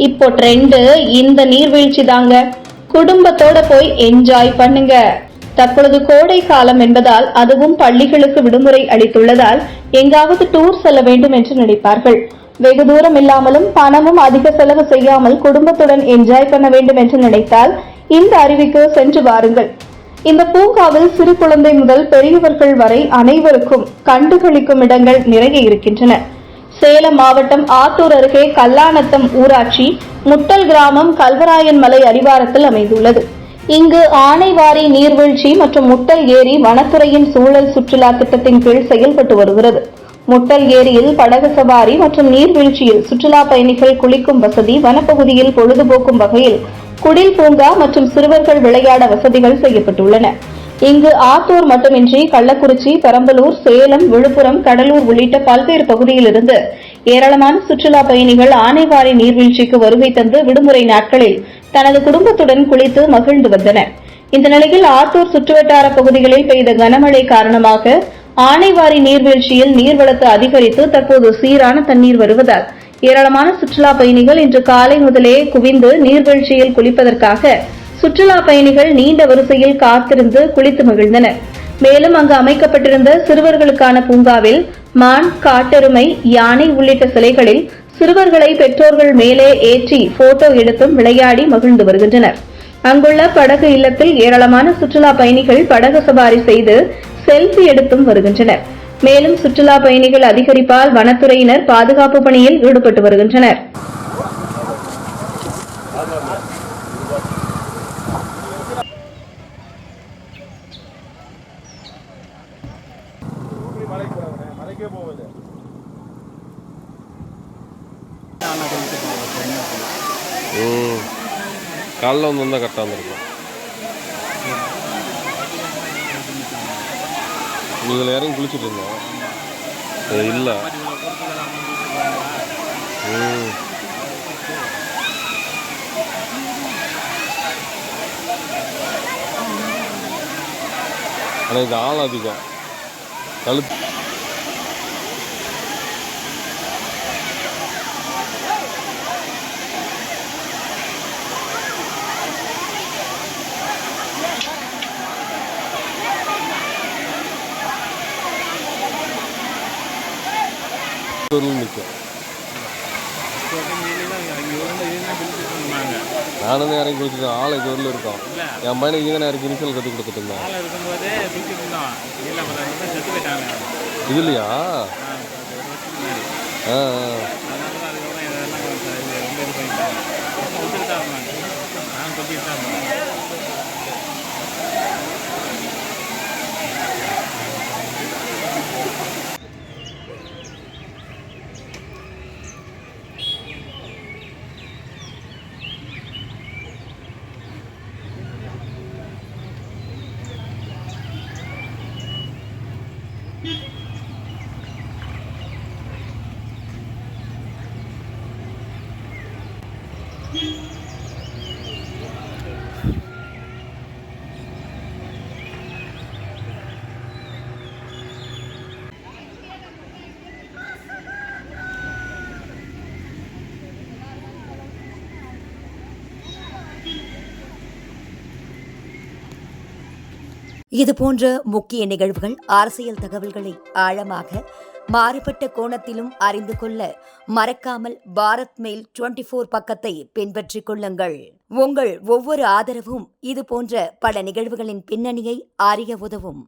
இப்போ ட்ரெண்டு இந்த நீர்வீழ்ச்சி தாங்க. குடும்பத்தோட போய் என்ஜாய் பண்ணுங்க. தற்பொழுது கோடை காலம் என்பதால், அதுவும் பள்ளிகளுக்கு விடுமுறை அளித்துள்ளதால் எங்காவது டூர் செல்ல வேண்டும் என்று நினைப்பார்கள். வெகு தூரம் இல்லாமலும் பணமும் அதிக செலவு செய்யாமல் குடும்பத்துடன் என்ஜாய் பண்ண வேண்டும் என்று நினைத்தால் இந்த அருவிக்கு சென்று வாருங்கள். இந்த பூங்காவில் சிறு குழந்தை முதல் பெரியவர்கள் வரை அனைவருக்கும் கண்டுகளிக்கும் இடங்கள் நிறைய இருக்கின்றன. சேலம் மாவட்டம் ஆத்தூர் அருகே கல்லாநத்தம் ஊராட்சி முட்டல் கிராமம் கல்வராயன் மலை அடிவாரத்தில் அமைந்துள்ளது. இங்கு ஆனைவாரி நீர்வீழ்ச்சி மற்றும் முட்டல் ஏரி வனத்துறையின் சூழல் சுற்றுலா திட்டத்தின் கீழ் செயல்பட்டு வருகிறது. முட்டல் ஏரியில் படகு சவாரி மற்றும் நீர்வீழ்ச்சியில் சுற்றுலா பயணிகள் குளிக்கும் வசதி, வனப்பகுதியில் பொழுதுபோக்கும் வகையில் குடில் பூங்கா மற்றும் சிறுவர்கள் விளையாட வசதிகள் செய்யப்பட்டுள்ளன. இங்கு ஆத்தூர் மட்டுமின்றி கள்ளக்குறிச்சி, பெரம்பலூர், சேலம், விழுப்புரம், கடலூர் உள்ளிட்ட பல்வேறு பகுதியிலிருந்து ஏராளமான சுற்றுலா பயணிகள் ஆனைவாரி நீர்வீழ்ச்சிக்கு வருகை தந்து விடுமுறை நாட்களில் தனது குடும்பத்துடன் குளித்து மகிழ்ந்து வந்தனர். இந்த நிலையில் ஆத்தூர் சுற்றுவட்டார பகுதிகளில் பெய்த கனமழை காரணமாக ஆனைவாரி நீர்வீழ்ச்சியில் நீர்வளத்து அதிகரித்து தற்போது சீரான தண்ணீர் வருவதால் ஏராளமான சுற்றுலா பயணிகள் இன்று காலை முதலே குவிந்து நீர்வீழ்ச்சியில் குளிப்பதற்காக சுற்றுலா பயணிகள் நீண்ட வரிசையில் காத்திருந்து குளித்து மகிழ்ந்தனர். மேலும் அங்கு அமைக்கப்பட்டிருந்த சிறுவர்களுக்கான பூங்காவில் மான், காட்டெருமை, யானை உள்ளிட்ட சிலைகளில் சிறுவர்களை பெற்றோர்கள் மேலே ஏற்றி போட்டோ எடுத்தும் விளையாடி மகிழ்ந்து வருகின்றனர். அங்குள்ள படகு இல்லத்தில் ஏராளமான சுற்றுலா பயணிகள் படகு சவாரி செய்து செல்ஃபி எடுத்தும் வருகின்றனர். மேலும் சுற்றுலா பயணிகள் அதிகரிப்பால் வனத்துறையினர் பாதுகாப்பு பணியில் ஈடுபட்டு வருகின்றனர். காலைல வந்து கரெக்டாக வந்துருக்கும். இதில் இறங்கி குளிச்சுட்டு இருந்தோம். இல்லை ஆனால் இது ஆள் அதிகம். கழுத்து நிற்கும். நானும் இறங்கி குளிச்சுட்டேன். ஆள் இது வரல இருக்கோம். என் பையனுக்கு இங்கே இறக்கி நீச்சல் கற்றுக் கொடுத்துட்டு இருந்தேன். இது இல்லையா? இதுபோன்ற முக்கிய நிகழ்வுகள், அரசியல் தகவல்களை ஆழமாக மாறுபட்ட கோணத்திலும் அறிந்து கொள்ள மறக்காமல் பாரத் மெயில் 24 பக்கத்தை பின்பற்றிக் கொள்ளுங்கள். உங்கள் ஒவ்வொரு ஆதரவும் இதுபோன்ற பல நிகழ்வுகளின் பின்னணியை அறிய உதவும்.